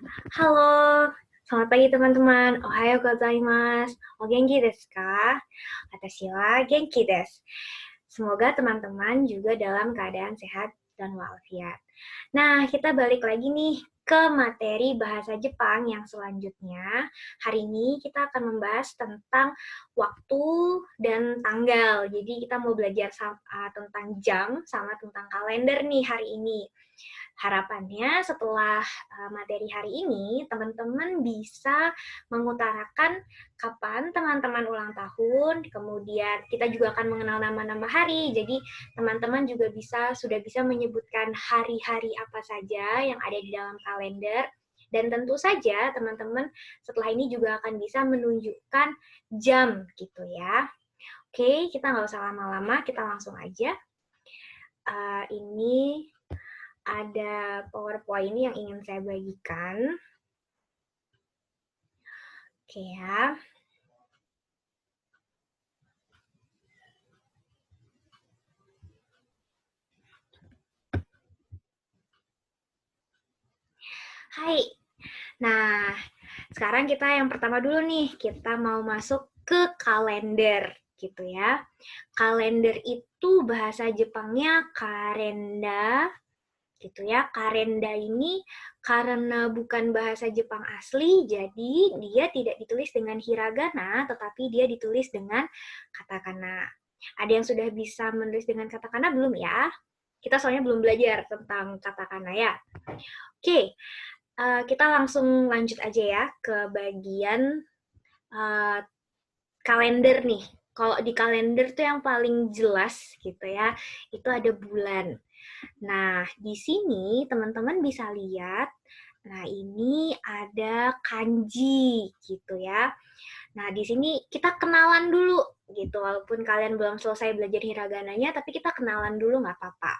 Halo, selamat pagi teman-teman. Ohayo gozaimasu. O genki desu ka? Watashi wa genki desu. Semoga teman-teman juga dalam keadaan sehat dan walafiat. Nah, kita balik lagi nih ke materi bahasa Jepang yang selanjutnya. Hari ini kita akan membahas tentang waktu dan tanggal. Jadi kita mau belajar tentang jam sama tentang kalender nih hari ini. Harapannya setelah materi hari ini, teman-teman bisa mengutarakan kapan teman-teman ulang tahun, kemudian kita juga akan mengenal nama-nama hari, jadi teman-teman juga sudah bisa menyebutkan hari-hari apa saja yang ada di dalam kalender, dan tentu saja teman-teman setelah ini juga akan bisa menunjukkan jam gitu ya. Oke, kita nggak usah lama-lama, kita langsung aja. Ini ada PowerPoint yang ingin saya bagikan. Oke ya. Hai. Nah, sekarang kita yang pertama dulu nih, kita mau masuk ke kalender gitu ya. Kalender itu bahasa Jepangnya karenda gitu ya. Karenda ini karena bukan bahasa Jepang asli, jadi dia tidak ditulis dengan hiragana, tetapi dia ditulis dengan katakana. Ada yang sudah bisa menulis dengan katakana belum ya? Kita soalnya belum belajar tentang katakana ya. Oke, kita langsung lanjut aja ya ke bagian uh, kalender nih. Kalau di kalender tuh yang paling jelas gitu ya, itu ada bulan. Nah, di sini teman-teman bisa lihat, nah ini ada kanji gitu ya. Nah, di sini kita kenalan dulu gitu, walaupun kalian belum selesai belajar hiragananya, tapi kita kenalan dulu nggak apa-apa.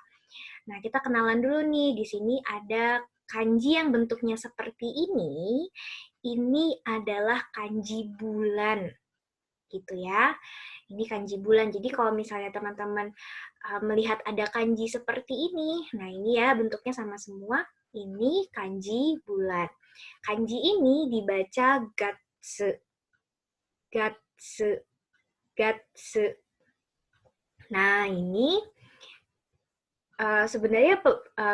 Nah, kita kenalan dulu nih, di sini ada kanji yang bentuknya seperti ini adalah kanji bulan gitu ya. Ini kanji bulan. Jadi kalau misalnya teman-teman melihat ada kanji seperti ini, nah ini ya bentuknya sama semua, ini kanji bulan. Kanji ini dibaca gatsu, gatsu, gatsu. Nah ini sebenarnya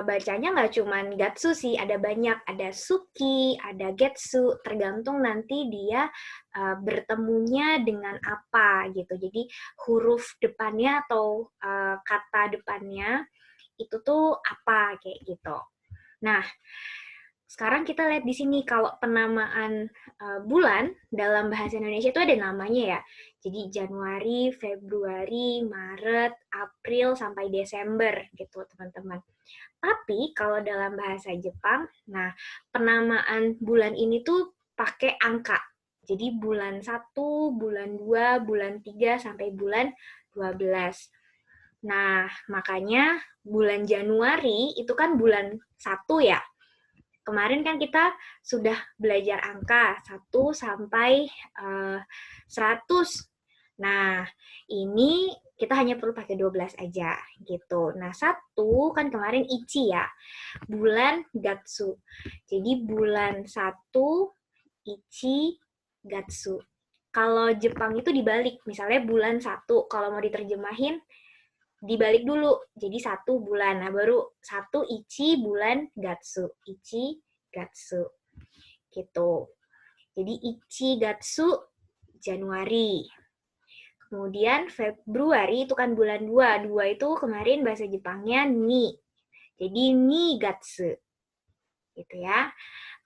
bacanya nggak cuma gatsu sih, ada banyak, ada suki, ada getsu, tergantung nanti dia bertemunya dengan apa gitu. Jadi huruf depannya atau kata depannya itu tuh apa kayak gitu. Nah, sekarang kita lihat di sini kalau penamaan bulan dalam bahasa Indonesia itu ada namanya ya. Jadi Januari, Februari, Maret, April sampai Desember gitu, teman-teman. Tapi kalau dalam bahasa Jepang, nah penamaan bulan ini tuh pakai angka. Jadi bulan 1, bulan 2, bulan 3 sampai bulan 12. Nah, makanya bulan Januari itu kan bulan 1 ya. Kemarin kan kita sudah belajar angka 1 sampai 100. Nah, ini kita hanya perlu pakai 12 aja gitu. Nah, 1 kan kemarin ichi ya, bulan gatsu. Jadi bulan 1 ichi gatsu. Kalau Jepang itu dibalik, misalnya bulan 1, kalau mau diterjemahin dibalik dulu, jadi 1 bulan. Nah, baru 1 ichi bulan gatsu, ichi gatsu gitu. Jadi ichi gatsu Januari. Kemudian Februari itu kan bulan 2. 2 itu kemarin bahasa Jepangnya ni. Jadi ni gatsu. Gitu ya.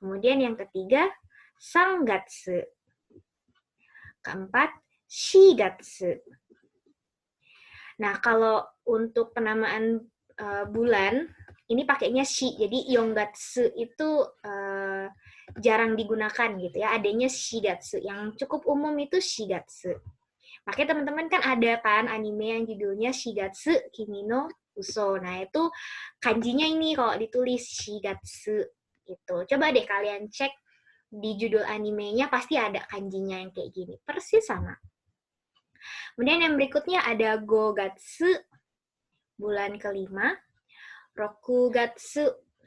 Kemudian yang ketiga sangatsu. Keempat shigatsu. Nah, kalau untuk penamaan bulan, ini pakainya shi. Jadi yongatsu itu jarang digunakan gitu ya. Adanya shigatsu. Yang cukup umum itu shigatsu. Makanya teman-teman kan ada kan anime yang judulnya Shigatsu Kimi no Uso. Nah, itu kanjinya ini kalau ditulis Shigatsu gitu. Coba deh kalian cek di judul animenya pasti ada kanjinya yang kayak gini. Persis sama. Kemudian yang berikutnya ada Gogatsu, bulan kelima. Rokugatsu,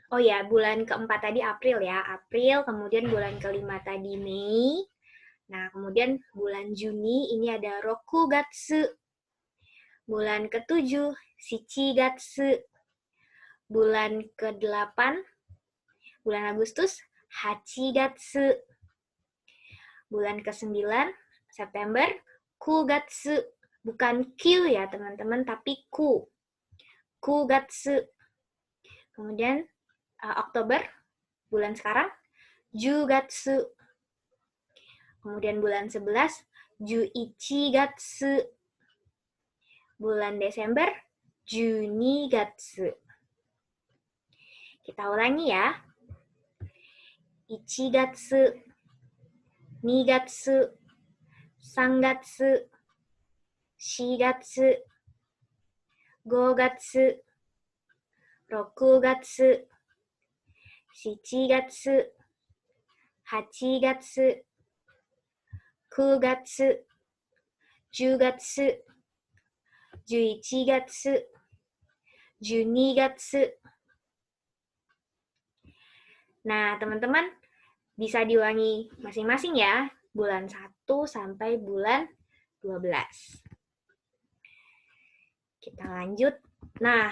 Oh ya, bulan keempat tadi April ya. April, kemudian bulan kelima tadi Mei. Nah, kemudian bulan Juni ini ada Rokugatsu. Bulan ketujuh, Shichigatsu. Bulan ke-8, bulan Agustus, Hachigatsu. Bulan ke-9, September, Kugatsu. Bukan Q ya teman-teman, tapi Ku. Kugatsu. Kemudian Oktober, bulan sekarang, Jugatsu. Kemudian bulan 11, Juichigatsu. Bulan Desember, Junigatsu. Kita ulangi ya. Ichigatsu, Nigatsu, Sangatsu, Shigatsu, Gogatsu, Rokugatsu, Shichigatsu, Hachigatsu, Kugatsu, Jugatsu, Juichigatsu, Junigatsu. Nah, teman-teman bisa diulangi masing-masing ya, bulan 1 sampai bulan 12. Kita lanjut. Nah,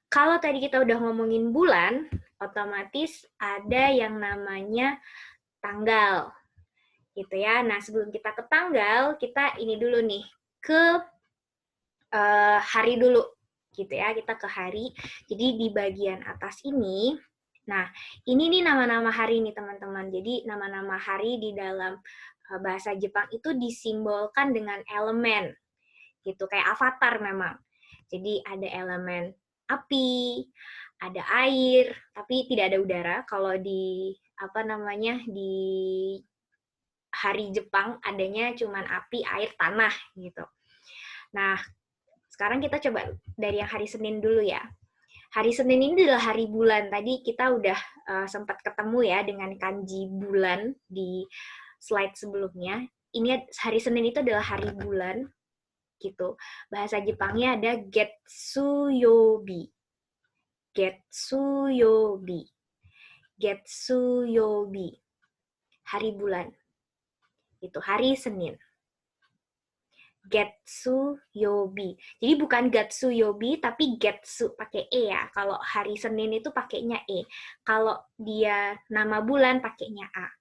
kalau tadi kita udah ngomongin bulan, otomatis ada yang namanya tanggal. Gitu ya. Nah, sebelum kita ke tanggal, kita ini dulu nih, ke hari dulu. Gitu ya, kita ke hari. Jadi di bagian atas ini, nah, ini nih nama-nama hari nih teman-teman. Jadi nama-nama hari di dalam bahasa Jepang itu disimbolkan dengan elemen. Gitu, kayak avatar memang. Jadi ada elemen api, ada air, tapi tidak ada udara. Kalau di di hari Jepang adanya cuman api, air, tanah gitu. Nah, sekarang kita coba dari yang hari Senin dulu ya. Hari Senin ini adalah hari bulan. Tadi kita udah sempat ketemu ya dengan kanji bulan di slide sebelumnya. Ini hari Senin itu adalah hari bulan gitu. Bahasa Jepangnya ada Getsuyobi. Getsuyobi. Getsuyobi. Hari bulan. Itu hari Senin. Getsuyobi. Jadi bukan Gatsuyobi tapi Getsu pakai E ya. Kalau hari Senin itu pakainya E. Kalau dia nama bulan pakainya A.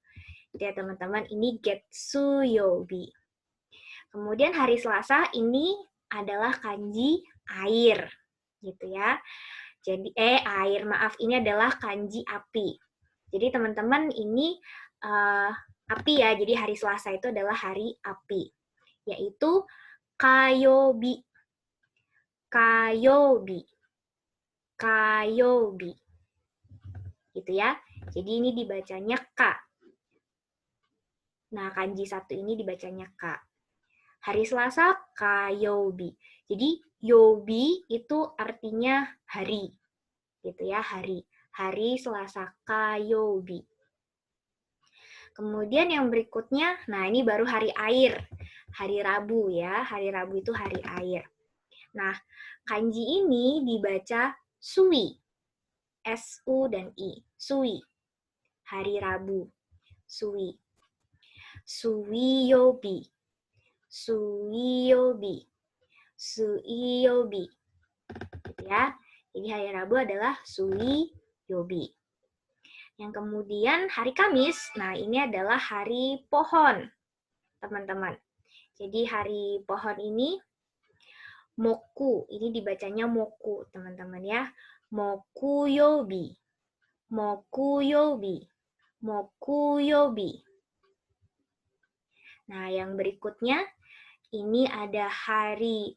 Jadi ya teman-teman, ini Getsuyobi. Kemudian hari Selasa ini adalah kanji air. Gitu ya. Jadi air, maaf, ini adalah kanji api. Jadi teman-teman ini api ya. Jadi hari Selasa itu adalah hari api. Yaitu kayobi. Kayobi. Kayobi. Gitu ya. Jadi ini dibacanya K. Nah, kanji satu ini dibacanya K. Hari Selasa, kayobi. Jadi, yobi itu artinya hari. Gitu ya, hari. Hari Selasa, kayobi. Kemudian yang berikutnya, nah ini baru hari air. Hari Rabu ya, hari Rabu itu hari air. Nah, kanji ini dibaca sui. S-U dan I. Sui. Hari Rabu. Sui. Suiyobi. Suiyobi. Suiyobi. Gitu ya. Jadi hari Rabu adalah suiyobi. Yang kemudian hari Kamis, nah ini adalah hari pohon, teman-teman. Jadi hari pohon ini moku, ini dibacanya moku, teman-teman ya. Mokuyobi. Mokuyobi. Mokuyobi. Nah, yang berikutnya ini ada hari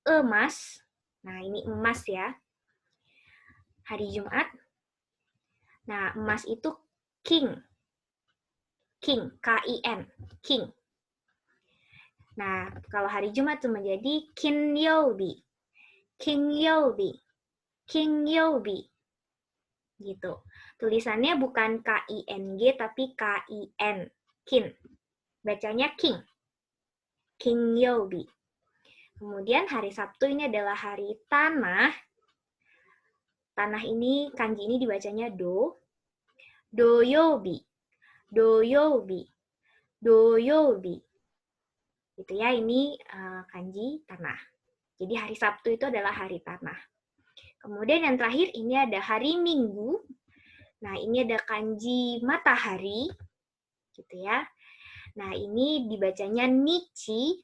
emas. Nah, ini emas ya. Hari Jumat. Nah, emas itu king. King, K-I-N. King. Nah, kalau hari Jumat itu menjadi kinyobi. Kinyobi. Kinyobi. Gitu. Tulisannya bukan K-I-N-G tapi K-I-N. Kin. Bacanya king. Kinyobi. Kemudian hari Sabtu ini adalah hari tanah. Tanah ini, kanji ini dibacanya do. Doyobi, doyobi, doyobi. Gitu ya, ini kanji tanah. Jadi hari Sabtu itu adalah hari tanah. Kemudian yang terakhir ini ada hari Minggu. Nah, ini ada kanji matahari, gitu ya. Nah, ini dibacanya nichi.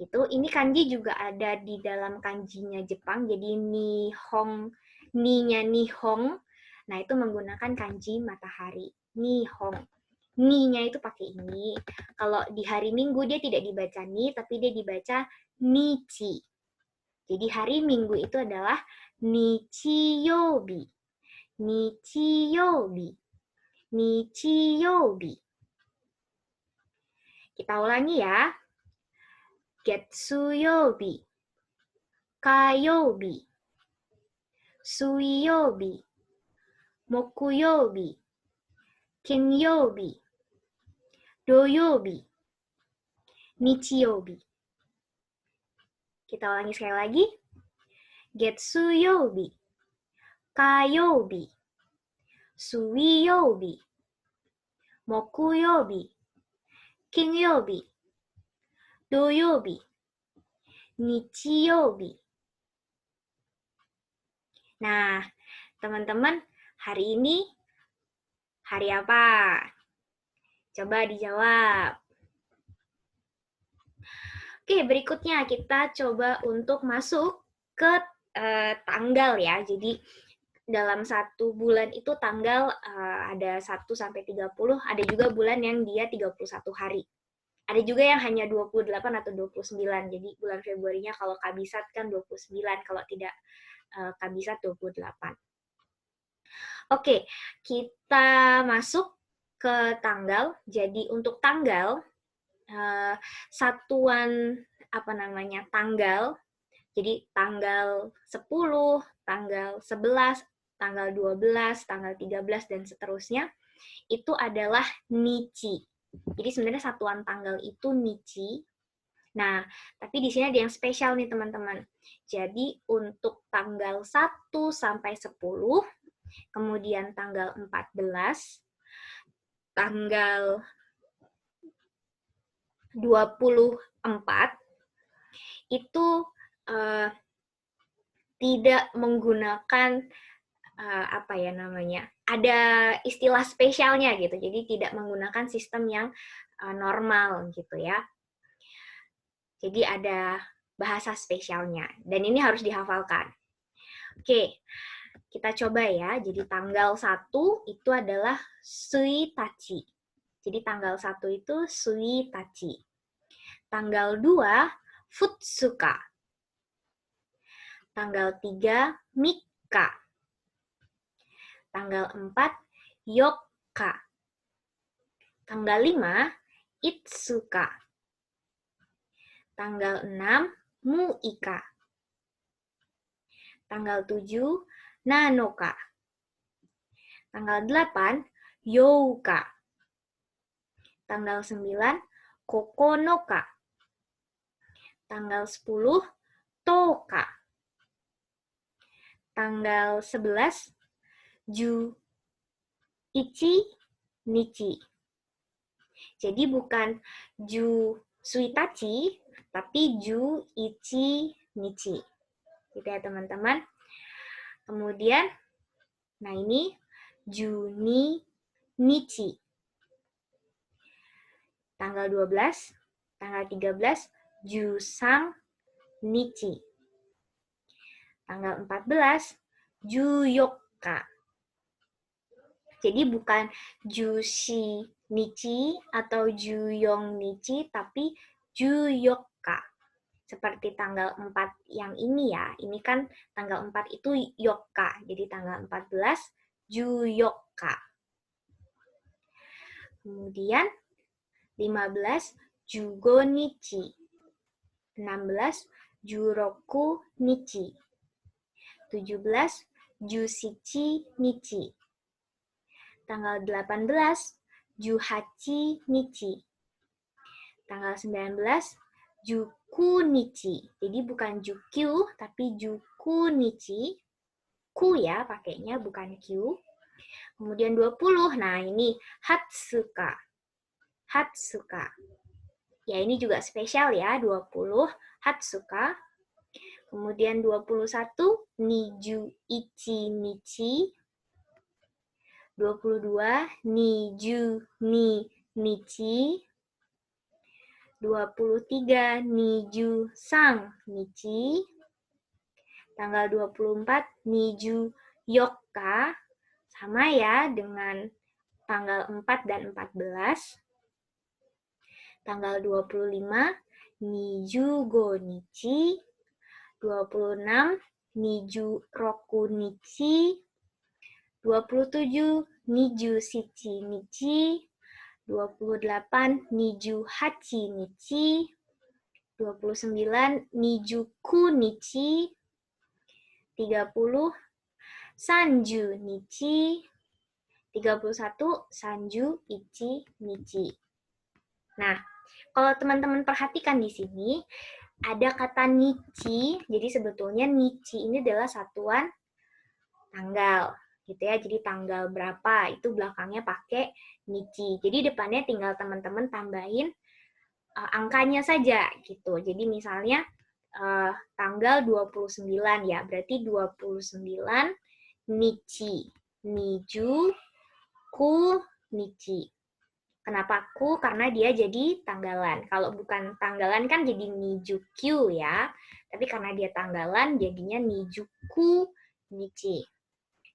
Ini kanji juga ada di dalam kanjinya Jepang. Jadi nihong, ni-nya nihong. Nah, itu menggunakan kanji matahari. Nihong. Ni-nya itu pakai ini. Kalau di hari Minggu dia tidak dibaca ni, tapi dia dibaca nichi. Jadi hari Minggu itu adalah nichiyobi. Nichiyobi. Nichiyobi. Kita ulangi ya. Getsuyobi. Kayobi. Suiyobi. Mokuyobi. Kinyobi. Doyobi. Nichiyobi. Kita ulangi sekali lagi. Getsuyobi. Kayobi. Suiyobi. Mokuyobi. Kinyobi. Doyobi. Nichiyobi. Nah, teman-teman, hari ini hari apa? Coba dijawab. Oke, berikutnya kita coba untuk masuk ke tanggal ya. Jadi dalam satu bulan itu tanggal ada 1 sampai 30, ada juga bulan yang dia 31 hari. Ada juga yang hanya 28 atau 29. Jadi bulan Februarinya kalau kabisat kan 29, kalau tidak kabisat 28. Oke, kita masuk ke tanggal. Jadi untuk tanggal, satuan tanggal, jadi tanggal 10, tanggal 11, tanggal 12, tanggal 13, dan seterusnya, itu adalah nichi. Jadi sebenarnya satuan tanggal itu nichi. Nah, tapi di sini ada yang spesial nih teman-teman. Jadi untuk tanggal 1 sampai 10, kemudian tanggal 14, tanggal 24, itu tidak menggunakan ada istilah spesialnya gitu. Jadi tidak menggunakan sistem yang normal gitu ya. Jadi ada bahasa spesialnya dan ini harus dihafalkan. Oke, kita coba ya. Jadi tanggal 1 itu adalah suitachi. Jadi tanggal 1 itu suitachi. Tanggal 2 futsuka. Tanggal 3 mika. Tanggal 4 yokka. Tanggal 5 itsuka. Tanggal 6 muika. Tanggal 7 nanoka. Tanggal 8 youka. Tanggal 9 kokonoka. Tanggal 10 toka. Tanggal 11 ju ichi nichi. Jadi bukan ju suitachi, tapi ju ichi nichi. Gitu ya teman-teman. Kemudian, nah ini juni nichi. Tanggal 12, tanggal 13, jusang nichi. Tanggal 14, juyokka. Jadi bukan jushi nichi atau juyong nichi, tapi juyokka. Seperti tanggal 4 yang ini ya. Ini kan tanggal 4 itu yokka. Jadi tanggal 14, juyokka. Kemudian 15, jugo nichi. 16, juroku nichi. 17, jusichi nichi. Tanggal 18, juhachi nichi. Tanggal 19, juku nichi. Jadi bukan jukyu, tapi juku nichi. ku ya pakainya, bukan Q. Kemudian 20, nah ini Hatsuka. Hatsuka. Ya ini juga spesial ya, 20 Hatsuka. Kemudian 21 Niju Ichi Nichi. 22 Niju Ni Nichi. 23 Niju Sang Nichi. Tanggal 24 Niju Yokka. Sama ya dengan tanggal 4 dan 14. Tanggal 25 Niju Go Nichi. 26 Niju Roku Nichi. 27 Niju Shichi Nichi. 28 Niju Hachi Nichi. 29 Niju Ku Nichi. 30 Sanju Nichi. 31 Sanju Ichi Nichi. Nah, kalau teman-teman perhatikan di sini, ada kata Nichi, jadi sebetulnya Nichi ini adalah satuan tanggal, gitu ya. Jadi tanggal berapa, itu belakangnya pakai Nichi. Jadi depannya tinggal teman-teman tambahin angkanya saja, gitu. Jadi misalnya tanggal 29 ya, berarti 29 Nichi. Niju Ku Nichi. Kenapa ku? Karena dia jadi tanggalan. Kalau bukan tanggalan kan jadi Nijukyu ya. Tapi karena dia tanggalan jadinya Nijuku Nichi.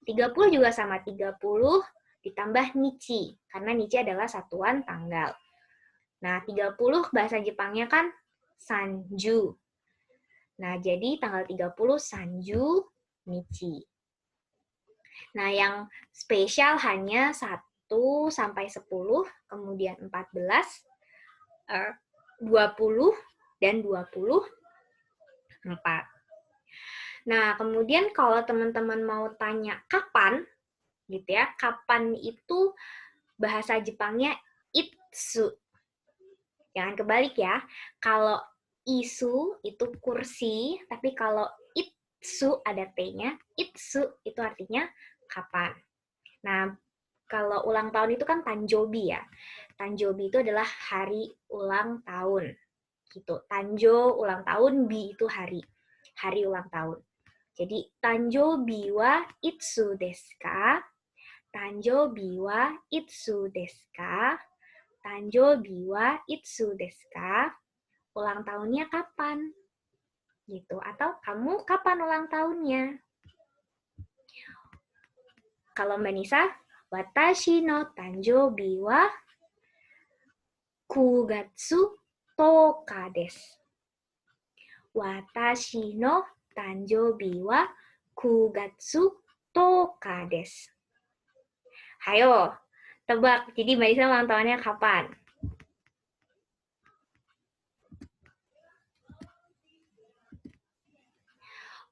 30 juga sama, 30 ditambah Nichi. Karena Nichi adalah satuan tanggal. Nah, 30 bahasa Jepangnya kan Sanju. Nah, jadi tanggal 30 Sanju Nichi. Nah, yang spesial hanya 1 sampai 10, kemudian 14, 20, dan 24. Nah, kemudian kalau teman-teman mau tanya kapan, gitu ya, kapan itu bahasa Jepangnya itsu. Jangan kebalik ya. Kalau isu itu kursi, tapi kalau itsu ada T-nya, itsu itu artinya kapan. Nah, kalau ulang tahun itu kan Tanjobi ya. Tanjobi itu adalah hari ulang tahun. Gitu. Tanjo ulang tahun, bi itu hari ulang tahun. Jadi Tanjobi wa itsu desu ka? Tanjobi wa itsu desu ka? Tanjobi wa itsu desu ka? Ulang tahunnya kapan? Gitu. Atau kamu kapan ulang tahunnya? Kalau Mbak Nisa, watashi no tanjoubi wa 9月10日です。私の誕生日は9月10日です。Hayo, tebak. Jadi Mbak Nisa ulang tahunnya kapan?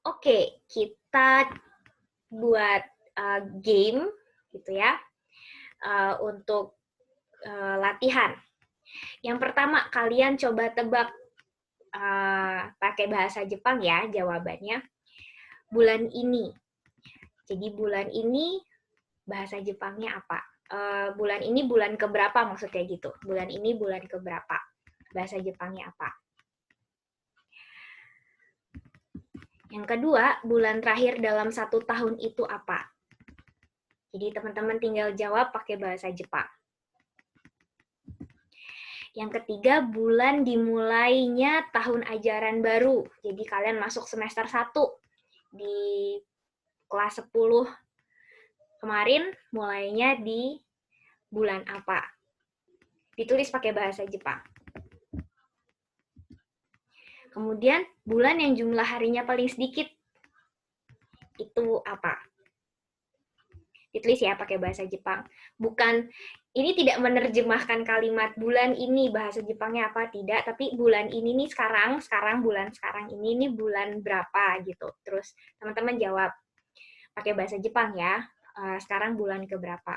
Oke, kita buat game gitu ya untuk latihan. Yang pertama kalian coba tebak pakai bahasa Jepang ya jawabannya. Bulan ini. Jadi bulan ini bahasa Jepangnya apa? Bulan ini bulan keberapa maksudnya gitu. Bulan ini bulan keberapa? Bahasa Jepangnya apa? Yang kedua, bulan terakhir dalam 1 tahun itu apa? Jadi teman-teman tinggal jawab pakai bahasa Jepang. Yang ketiga, bulan dimulainya tahun ajaran baru. Jadi kalian masuk semester 1 di kelas 10 kemarin, mulainya di bulan apa? Ditulis pakai bahasa Jepang. Kemudian, bulan yang jumlah harinya paling sedikit, itu apa? Ditulis ya pakai bahasa Jepang. Bukan, ini tidak menerjemahkan kalimat bulan ini bahasa Jepangnya apa, tidak. Tapi bulan ini nih bulan sekarang ini bulan berapa gitu. Terus teman-teman jawab pakai bahasa Jepang ya. Sekarang bulan keberapa.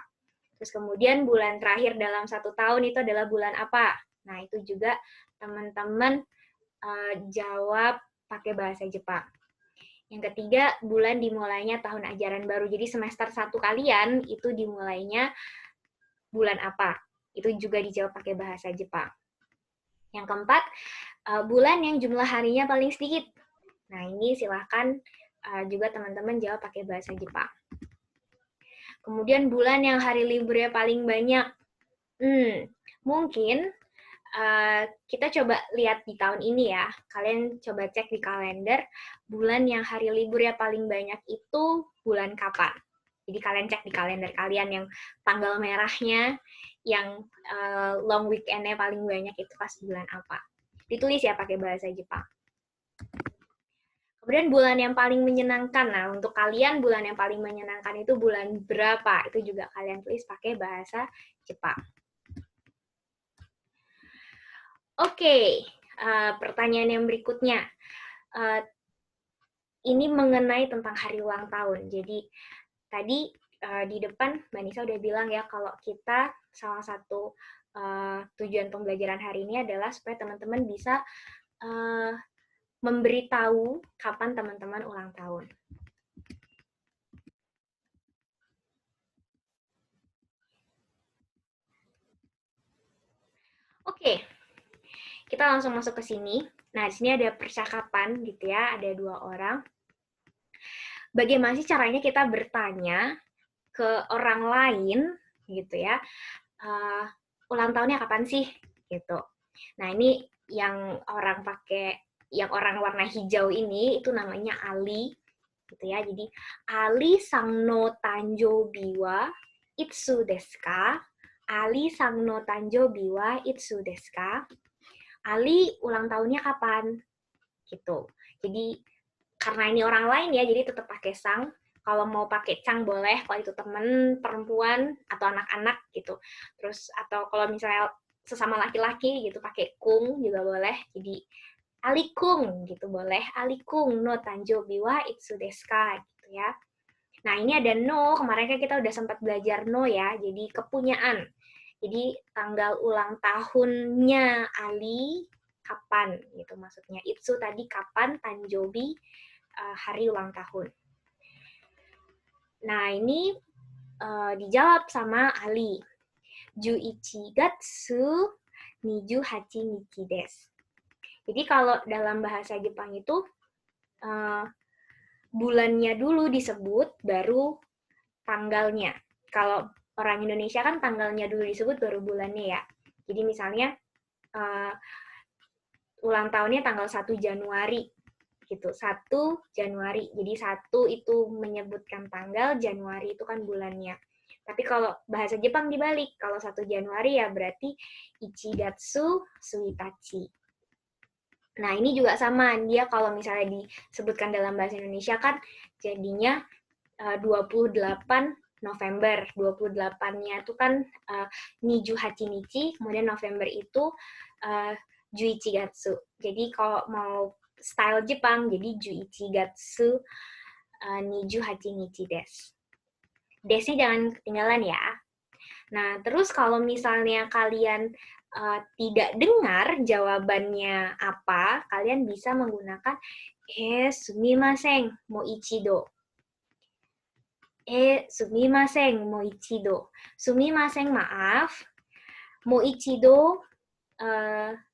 Terus kemudian bulan terakhir dalam 1 tahun itu adalah bulan apa. Nah itu juga teman-teman jawab pakai bahasa Jepang. Yang ketiga, bulan dimulainya tahun ajaran baru. Jadi semester 1 kalian itu dimulainya bulan apa? Itu juga dijawab pakai bahasa Jepang. Yang keempat, bulan yang jumlah harinya paling sedikit. Nah, ini silahkan juga teman-teman jawab pakai bahasa Jepang. Kemudian bulan yang hari liburnya paling banyak. Mungkin kita coba lihat di tahun ini ya. Kalian coba cek di kalender, bulan yang hari liburnya paling banyak itu bulan kapan. Jadi kalian cek di kalender kalian yang tanggal merahnya, yang long weekend-nya paling banyak itu pas bulan apa. Ditulis ya pakai bahasa Jepang. Kemudian bulan yang paling menyenangkan. Nah, untuk kalian bulan yang paling menyenangkan itu bulan berapa? Itu juga kalian tulis pakai bahasa Jepang. Oke, pertanyaan yang berikutnya. Ini mengenai tentang hari ulang tahun. Jadi, tadi di depan Mbak Nisa udah bilang ya, kalau kita salah satu tujuan pembelajaran hari ini adalah supaya teman-teman bisa memberitahu kapan teman-teman ulang tahun. Oke, kita langsung masuk ke sini. Nah, di sini ada percakapan gitu ya, ada 2 orang. Bagaimana sih caranya kita bertanya ke orang lain gitu ya, ulang tahunnya kapan sih gitu. Nah, ini yang orang warna hijau ini itu namanya Ali gitu ya. Jadi Ali sang no tanjobi wa itsu desu ka? Ali sang no tanjobi wa itsu desu ka? Ali ulang tahunnya kapan? Gitu. Jadi karena ini orang lain ya, jadi tetap pakai sang. Kalau mau pakai cang boleh, kalau itu temen perempuan atau anak-anak gitu. Terus atau kalau misalnya sesama laki-laki gitu pakai kung juga boleh. Jadi alikung gitu boleh. Alikung no tanjobi wa itsu desu ka gitu ya. Nah, ini ada no, kemarin kan kita udah sempat belajar no ya, jadi kepunyaan. Jadi tanggal ulang tahunnya Ali kapan gitu maksudnya. Itsu tadi kapan, tanjobi hari ulang tahun. Nah, ini dijawab sama Ali. Juichi gatsu niju hachi nichi desu. Jadi kalau dalam bahasa Jepang itu bulannya dulu disebut, baru tanggalnya. Kalau orang Indonesia kan tanggalnya dulu disebut, baru bulannya ya. Jadi misalnya ulang tahunnya tanggal 1 Januari gitu. 1 Januari. Jadi 1 itu menyebutkan tanggal, Januari itu kan bulannya. Tapi kalau bahasa Jepang dibalik, kalau 1 Januari ya berarti Ichigatsu Suitachi. Nah, ini juga sama, dia kalau misalnya disebutkan dalam bahasa Indonesia kan jadinya 28 November. 28-nya itu kan Niju Hachinichi, kemudian November itu Juichi Gatsu. Jadi kalau mau style Jepang, jadi Juichi Gatsu Niju Hachinichi desu. Desnya jangan ketinggalan ya. Nah, terus kalau misalnya kalian tidak dengar jawabannya apa, kalian bisa menggunakan sumimasen, mo ichido. Sumimasen, mo ichido. Sumimasen, maaf. Mo ichido,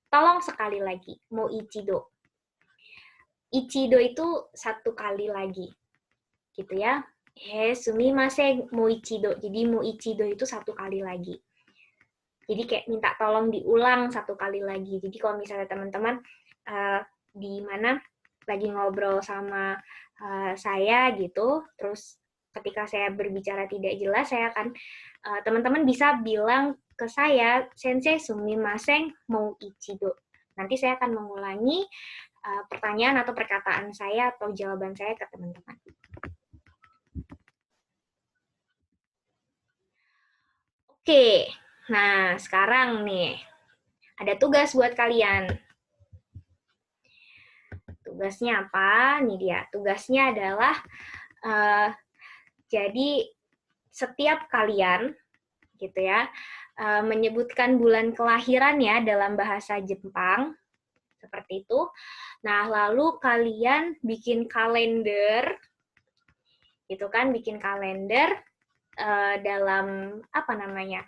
tolong sekali lagi. Mo ichido. Ichido itu 1 kali lagi. Gitu ya. Sumimasen, mo ichido. Jadi mo ichido itu 1 kali lagi. Jadi kayak minta tolong diulang 1 kali lagi. Jadi kalau misalnya teman-teman di mana lagi ngobrol sama saya gitu, terus ketika saya berbicara tidak jelas, saya akan teman-teman bisa bilang ke saya, Sensei sumimasen mau ichido. Nanti saya akan mengulangi pertanyaan atau perkataan saya atau jawaban saya ke teman-teman. Oke, nah sekarang nih ada tugas buat kalian. Tugasnya apa? Ini dia. Tugasnya adalah jadi setiap kalian gitu ya menyebutkan bulan kelahirannya dalam bahasa Jepang seperti itu. Nah, lalu kalian bikin kalender, gitu kan, bikin kalender dalam apa namanya,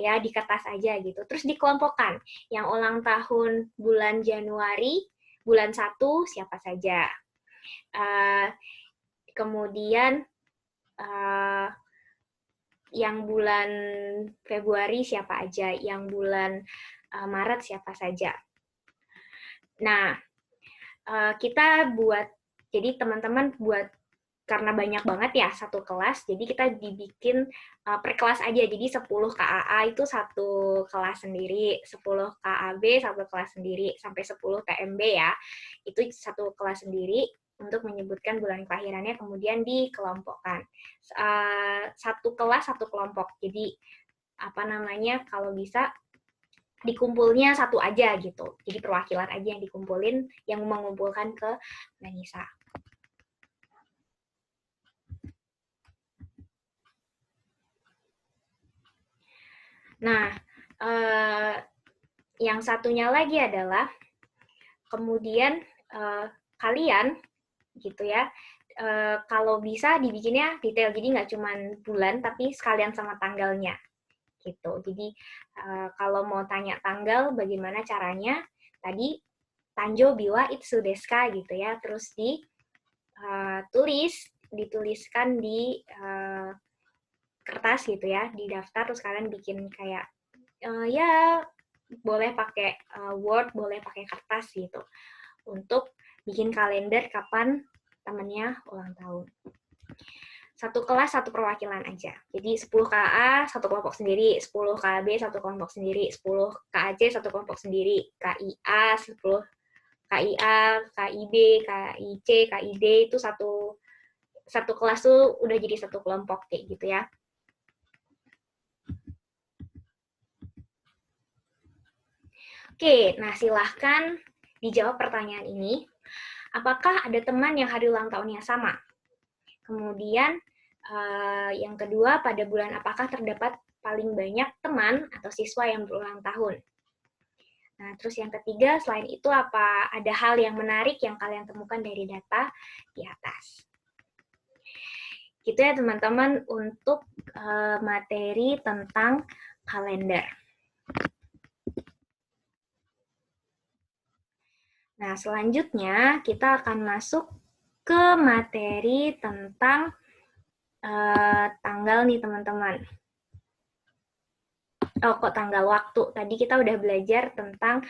ya di kertas aja gitu. Terus dikelompokkan, yang ulang tahun bulan Januari, bulan 1 siapa saja. Kemudian yang bulan Februari siapa aja, yang bulan Maret siapa saja. Nah, kita buat, jadi teman-teman buat, karena banyak banget ya satu kelas, jadi kita dibikin per kelas aja, jadi 10 KAA itu satu kelas sendiri, 10 KAB satu kelas sendiri, sampai 10 TMB ya, itu satu kelas sendiri untuk menyebutkan bulan kelahirannya, kemudian dikelompokkan. Satu kelas, satu kelompok, jadi apa namanya, kalau bisa dikumpulnya satu aja gitu, jadi perwakilan aja yang dikumpulin, yang mengumpulkan ke Manisa. Nah, yang satunya lagi adalah kemudian kalian gitu ya, kalau bisa dibikinnya detail, jadi nggak cuma bulan tapi sekalian sama tanggalnya gitu. Jadi kalau mau tanya tanggal bagaimana caranya, tadi Tanjo biwa itsu desu ka gitu ya, terus dituliskan di kertas gitu ya, di daftar, terus kalian bikin kayak ya boleh pakai Word, boleh pakai kertas gitu, untuk bikin kalender kapan temennya ulang tahun. Satu kelas, satu perwakilan aja. Jadi 10 KA, satu kelompok sendiri, 10 KB, satu kelompok sendiri, 10 KAC, satu kelompok sendiri, KIA, 10 KIA, KIB, KIC, KID, itu satu kelas tuh udah jadi satu kelompok kayak gitu ya. Oke, nah silahkan dijawab pertanyaan ini. Apakah ada teman yang hari ulang tahunnya sama? Kemudian yang kedua, pada bulan apakah terdapat paling banyak teman atau siswa yang berulang tahun? Nah, terus yang ketiga, selain itu apa ada hal yang menarik yang kalian temukan dari data di atas? Gitu ya teman-teman untuk materi tentang kalender. Nah, selanjutnya kita akan masuk ke materi tentang tanggal nih teman-teman. Oh, kok tanggal waktu. Tadi kita udah belajar tentang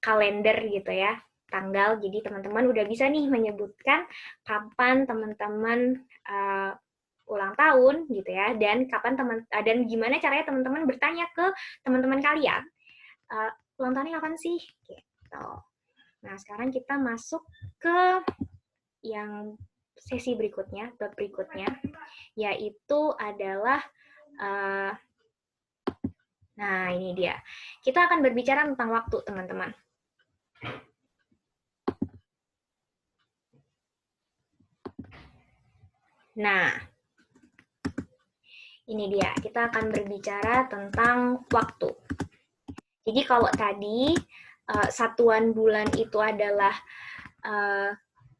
kalender gitu ya, tanggal. Jadi teman-teman udah bisa nih menyebutkan kapan teman-teman ulang tahun gitu ya, dan dan gimana caranya teman-teman bertanya ke teman-teman kalian, ulang tahunnya kapan sih? Gitu. Nah, sekarang kita masuk ke yang sesi berikutnya, bab berikutnya, yaitu adalah nah ini dia. Kita akan berbicara tentang waktu, teman-teman. Nah, ini dia. Kita akan berbicara tentang waktu. Jadi kalau tadi satuan bulan itu adalah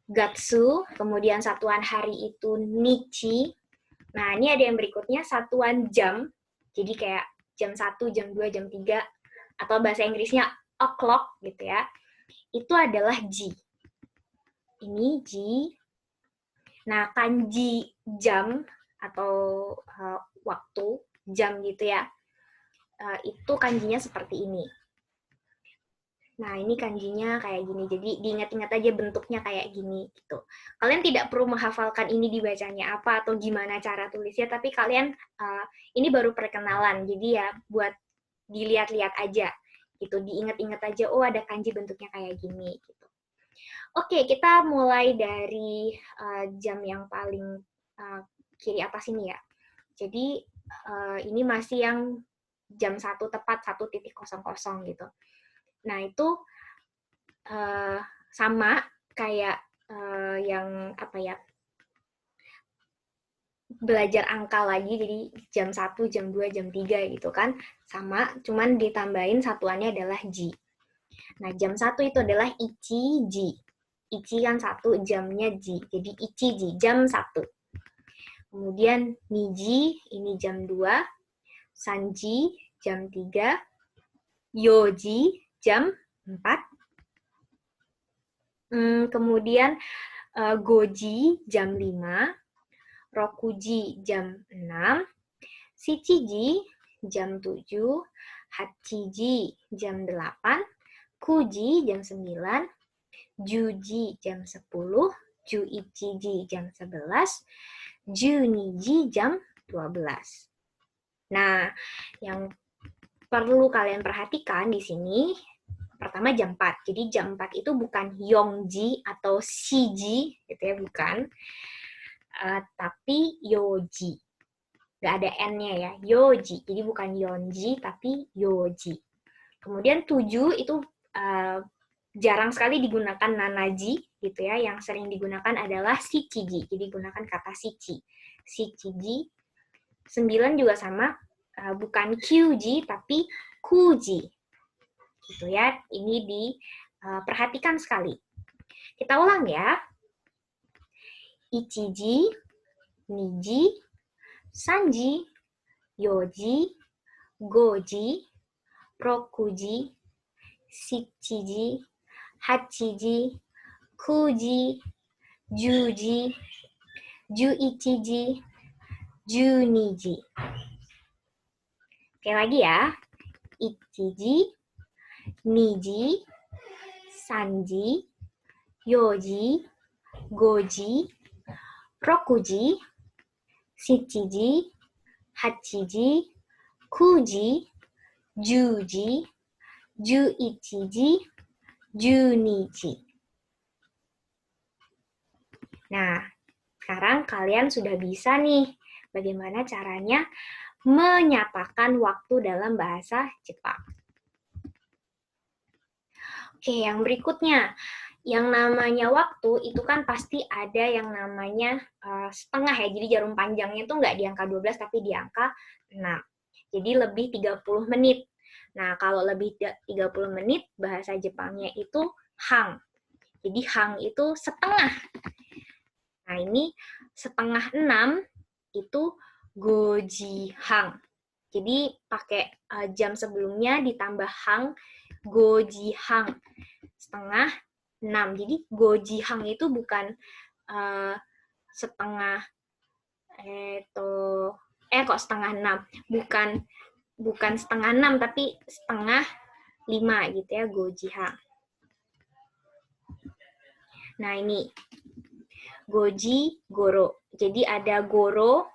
Gatsu, kemudian satuan hari itu Nichi. Nah, ini ada yang berikutnya satuan jam. Jadi kayak jam 1, jam 2, jam 3, atau bahasa Inggrisnya o'clock gitu ya. Itu adalah Ji. Ini Ji. Nah, kanji jam atau waktu, jam gitu ya, itu kanjinya seperti ini. Nah, ini kanjinya kayak gini, jadi diingat-ingat aja bentuknya kayak gini gitu. Kalian tidak perlu menghafalkan ini dibacanya apa atau gimana cara tulisnya, tapi kalian ini baru perkenalan, jadi ya buat dilihat-lihat aja gitu, diingat-ingat aja, oh ada kanji bentuknya kayak gini gitu. Oke, kita mulai dari jam yang paling kiri atas ini ya. Jadi ini masih yang jam 1 tepat 1.00 gitu. Nah, itu sama kayak yang apa ya, belajar angka lagi, jadi jam 1, jam 2, jam 3 gitu kan, sama, cuman ditambahin satuannya adalah Ji. Nah, jam 1 itu adalah ichiji. Ichi kan 1, jamnya ji. Jadi ichiji, jam 1. Kemudian niji, ini jam 2. Sanji, jam 3. Yoji, jam 4. Kemudian goji, jam 5. Rokuji, jam 6. Shichiji, jam 7. Hachiji, jam 8. Kuji, jam 9. Juji, jam 10. Juichiji, jam 11. Juniji, jam 12. Nah, yang perlu kalian perhatikan di sini, pertama jam 4. Jadi jam 4 itu bukan yongji atau shiji, gitu ya, bukan. Tapi yoji. Nggak ada N-nya ya, yoji. Jadi bukan yonji, tapi yoji. Kemudian 7 itu jarang sekali digunakan nanaji, gitu ya. Yang sering digunakan adalah shichiji. Jadi gunakan kata shichi. Shichiji. 9 juga sama, bukan kyuji, tapi kuji. Gitu ya. Ini diperhatikan sekali. Kita ulang ya. Ichiji, niji, sanji, yoji, goji, rokuji, shichiji, hachiji, kuji, juji, juichiji, juniji. Oke, lagi ya. Ichiji, niji, sanji, yoji, goji, rokuji, shichiji, hachiji, kuji, juji, juichiji, juniji. Nah, sekarang kalian sudah bisa nih bagaimana caranya menyatakan waktu dalam bahasa Jepang. Oke, yang berikutnya. Yang namanya waktu itu kan pasti ada yang namanya setengah ya. Jadi jarum panjangnya itu nggak di angka 12 tapi di angka 6. Jadi lebih 30 menit. Nah, kalau lebih 30 menit bahasa Jepangnya itu hang. Jadi hang itu setengah. Nah, ini setengah 6 itu goji hang. Jadi pakai jam sebelumnya ditambah hang, goji hang. Setengah 6. Jadi goji hang itu bukan setengah kok setengah 6. Bukan setengah 6 tapi setengah 5 gitu ya, goji hang. Nah, ini goji goro. Jadi ada goro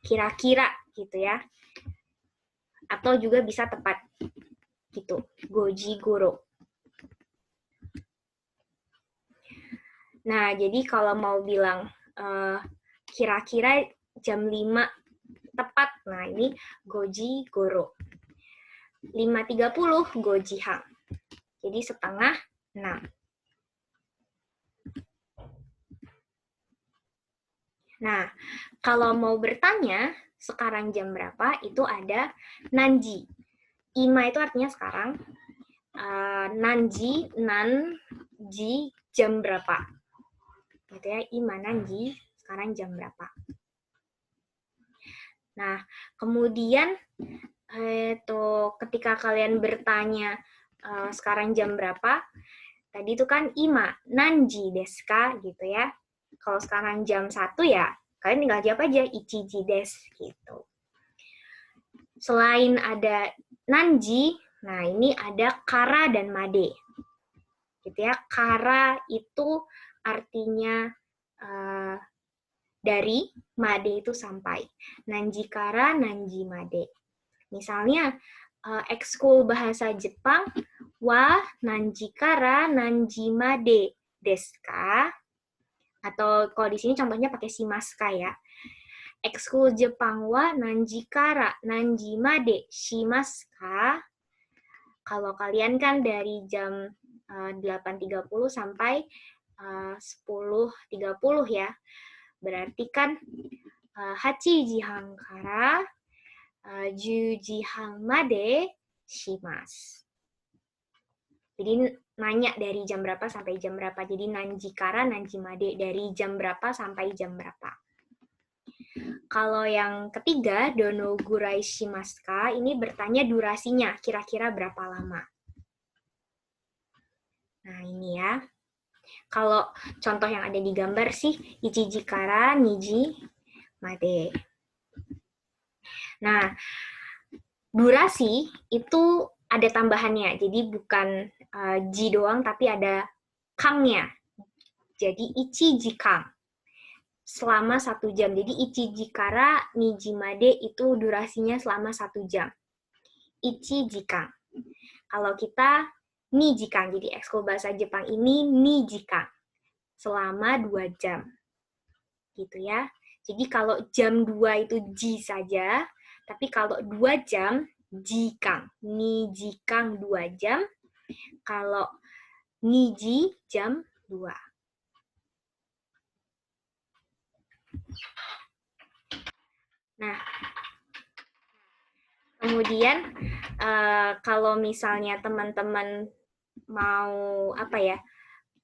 kira-kira gitu ya. Atau juga bisa tepat gitu. Goji goro. Nah, jadi kalau mau bilang kira-kira jam 5 tepat, nah ini goji goro. 5.30 goji hang. Jadi setengah 6. Nah, kalau mau bertanya sekarang jam berapa, itu ada nanji. Ima itu artinya sekarang. Nanji, jam berapa. Gitu ya, ima nanji, sekarang jam berapa. Nah, kemudian ketika kalian bertanya sekarang jam berapa, tadi itu kan ima, nanji desu ka, gitu ya. Kalau sekarang jam 1 ya, kalian tinggal jawab aja, ichiji desu, gitu. Selain ada nanji, nah ini ada kara dan made. Gitu ya, kara itu artinya dari, made itu sampai. Nanji kara, nanji made. Misalnya, ekskul bahasa Jepang, wa nanji kara, nanji made desu ka? Atau kalau di sini contohnya pakai shimasu ka ya. Ekskul Jepang wa nanji kara, nanji made shimasu ka? Kalau kalian kan dari jam 8.30 sampai 10.30 ya. Berarti kan 8時半から10時半までします. Jadi nanya dari jam berapa sampai jam berapa. Jadi nanji kara, nanji made, dari jam berapa sampai jam berapa. Kalau yang ketiga, dono gurai shimasu, ini bertanya durasinya, kira-kira berapa lama. Nah, ini ya. Kalau contoh yang ada di gambar sih, ichiji kara, niji, made. Nah, durasi itu ada tambahannya. Jadi bukan ji doang, tapi ada kangnya. Jadi ichiji kang. Selama 1 jam. Jadi ichiji kara, niji made itu durasinya selama 1 jam. Ichiji kang. Kalau kita nijikang, jadi ekskul bahasa Jepang ini nijikang. Selama 2 jam. Gitu ya. Jadi kalau jam 2 itu ji saja, tapi kalau 2 jam, jikang. Nijikang 2 jam, kalau niji jam 2. Nah, kemudian kalau misalnya teman-teman mau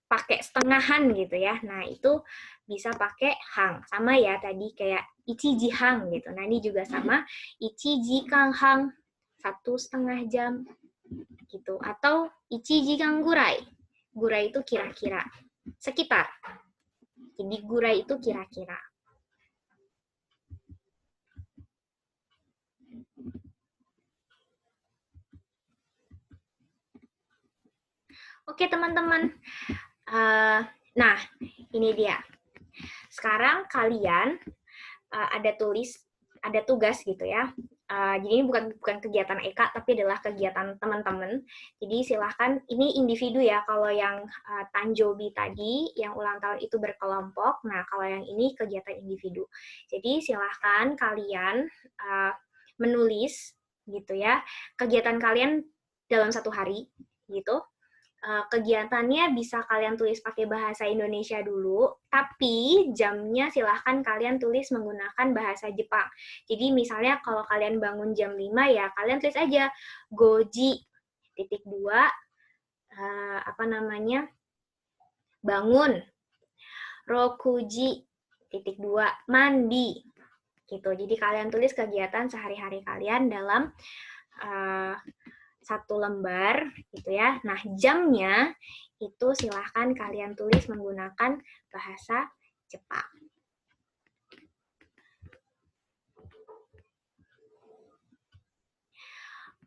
pakai setengahan gitu ya. Nah, itu bisa pakai hang. Sama ya tadi kayak ichiji hang gitu. Nah, ini juga sama. Ichiji kang hang, 1,5 jam gitu. Atau ichiji kang gurai. Gurai itu kira-kira. Sekitar. Jadi gurai itu kira-kira. Oke, teman-teman. Nah, ini dia. Sekarang kalian ada tugas gitu ya. Jadi ini bukan kegiatan Eka, tapi adalah kegiatan teman-teman. Jadi silahkan, ini individu ya. Kalau yang Tanjobi tadi, yang ulang tahun itu berkelompok. Nah, kalau yang ini kegiatan individu. Jadi silahkan kalian menulis gitu ya. Kegiatan kalian dalam 1 hari gitu. Kegiatannya bisa kalian tulis pakai bahasa Indonesia dulu, tapi jamnya silahkan kalian tulis menggunakan bahasa Jepang. Jadi misalnya kalau kalian bangun jam 5 ya, kalian tulis aja goji, titik 2, bangun, rokuji, titik 2, mandi, gitu. Jadi kalian tulis kegiatan sehari-hari kalian dalam 1 lembar gitu ya. Nah, jamnya itu silahkan kalian tulis menggunakan bahasa Jepang.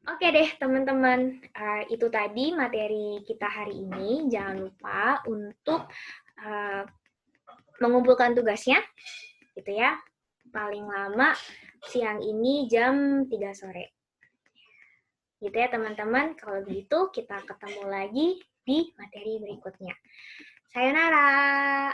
Oke deh teman-teman, itu tadi materi kita hari ini. Jangan lupa untuk mengumpulkan tugasnya, gitu ya. Paling lama siang ini jam 3 sore. Gitu ya teman-teman, kalau begitu kita ketemu lagi di materi berikutnya. Sayonara!